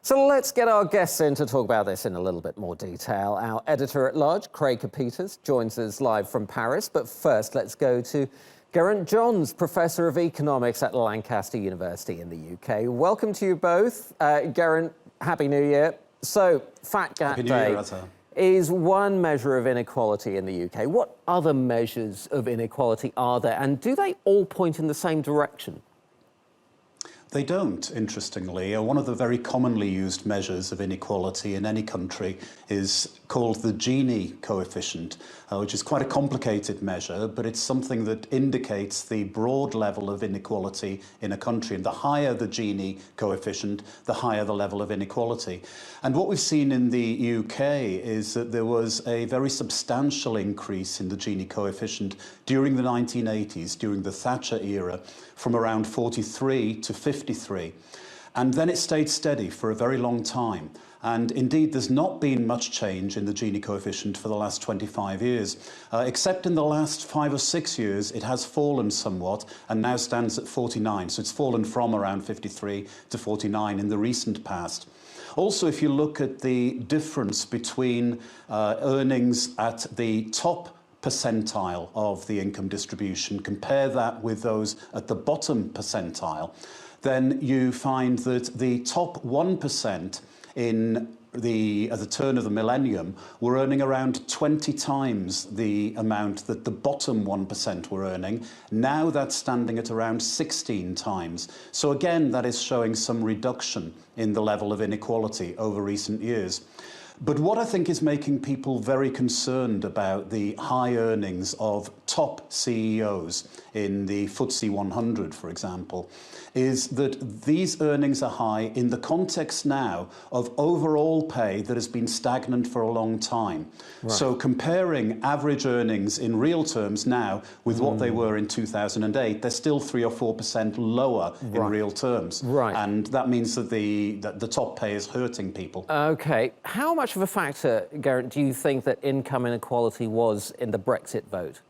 So let's get our guests in to talk about this in a little bit more detail. Our editor-at-large, Craig Copetas, joins us live from Paris. But first, let's go to Geraint Johnes, Professor of Economics at Lanchester University in the UK. Welcome to you both. Geraint, Happy New Year. So, Fat Gap Day is one measure of inequality in the UK. What other measures of inequality are there, and do they all point in the same direction? They don't, interestingly. One of the very commonly used measures of inequality in any country is called the Gini coefficient, which is quite a complicated measure, but it's something that indicates the broad level of inequality in a country. And the higher the Gini coefficient, the higher the level of inequality. And what we've seen in the UK is that there was a very substantial increase in the Gini coefficient during the 1980s, during the Thatcher era, from around 43 to 53. And then it stayed steady for a very long time. And indeed, there's not been much change in the Gini coefficient for the last 25 years. Except in the last 5 or 6 years, it has fallen somewhat and now stands at 49. So it's fallen from around 53 to 49 in the recent past. Also, if you look at the difference between earnings at the top percentile of the income distribution, compare that with those at the bottom percentile, then you find that the top 1% at the turn of the millennium were earning around 20 times the amount that the bottom 1% were earning. Now that's standing at around 16 times. So again, that is showing some reduction in the level of inequality over recent years. But what I think is making people very concerned about the high earnings of top CEOs in the FTSE 100, for example, is that these earnings are high in the context now of overall pay that has been stagnant for a long time. Right. So comparing average earnings in real terms now with what they were in 2008, they're still 3 or 4% lower in real terms. Right. And that means that the top pay is hurting people. OK. How much of a factor, Geraint, do you think that income inequality was in the Brexit vote?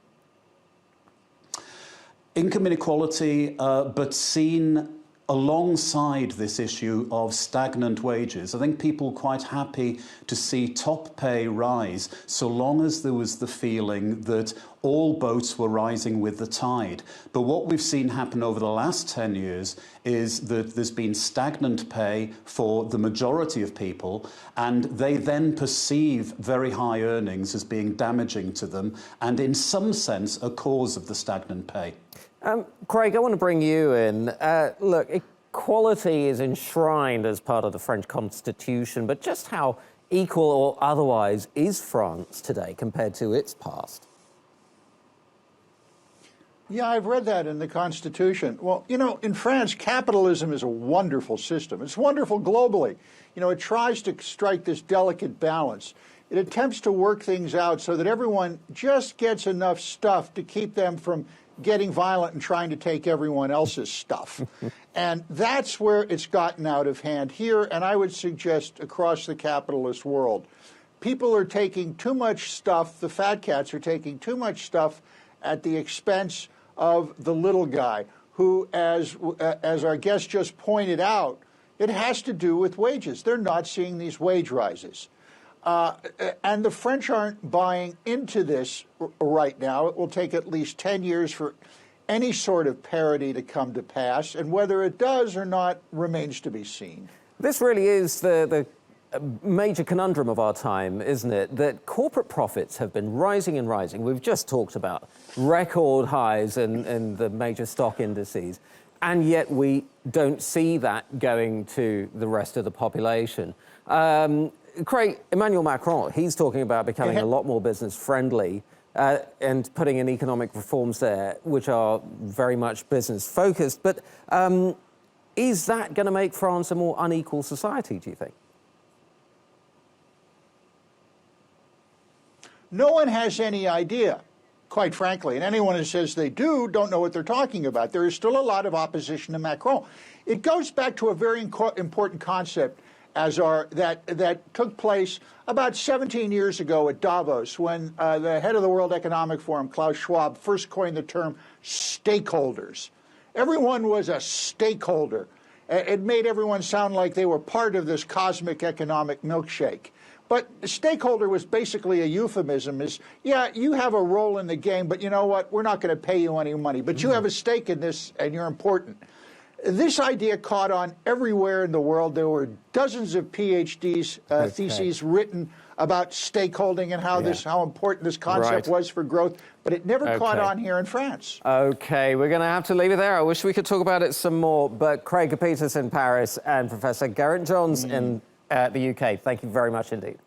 Income inequality, but seen alongside this issue of stagnant wages. I think people are quite happy to see top pay rise so long as there was the feeling that all boats were rising with the tide. But what we've seen happen over the last 10 years is that there's been stagnant pay for the majority of people, and they then perceive very high earnings as being damaging to them and in some sense a cause of the stagnant pay. Craig, I want to bring you in. Look, equality is enshrined as part of the French Constitution, but just how equal or otherwise is France today compared to its past? Yeah, I've read that in the Constitution. Well, you know, in France, capitalism is a wonderful system. It's wonderful globally. You know, it tries to strike this delicate balance. It attempts to work things out so that everyone just gets enough stuff to keep them from getting violent and trying to take everyone else's stuff. And that's where it's gotten out of hand here, and I would suggest across the capitalist world. People are taking too much stuff, the fat cats are taking too much stuff at the expense of the little guy, who, as our guest just pointed out, it has to do with wages. They're not seeing these wage rises. And the French aren't buying into this right now. It will take at least 10 years for any sort of parity to come to pass, and whether it does or not remains to be seen. This really is the major conundrum of our time, isn't it? That corporate profits have been rising and rising. We've just talked about record highs in the major stock indices, and yet we don't see that going to the rest of the population. Craig, Emmanuel Macron, he's talking about becoming a lot more business-friendly and putting in economic reforms there, which are very much business-focused. But is that going to make France a more unequal society, do you think? No one has any idea, quite frankly, and anyone who says they do don't know what they're talking about. There is still a lot of opposition to Macron. It goes back to a very important concept that took place about 17 years ago at Davos, when the head of the World Economic Forum, Klaus Schwab, first coined the term stakeholders. Everyone was a stakeholder It made everyone sound like they were part of this cosmic economic milkshake. But stakeholder was basically a euphemism. Yeah, you have a role in the game, but you know what? We're not going to pay you any money. But you have a stake in this, and you're important. This idea caught on everywhere in the world. There were dozens of PhDs, theses written about stakeholding and how important this concept was for growth, but it never caught on here in France. Okay, we're going to have to leave it there. I wish we could talk about it some more, but Craig Copetas in Paris and Professor Geraint Johnes in the UK, thank you very much indeed.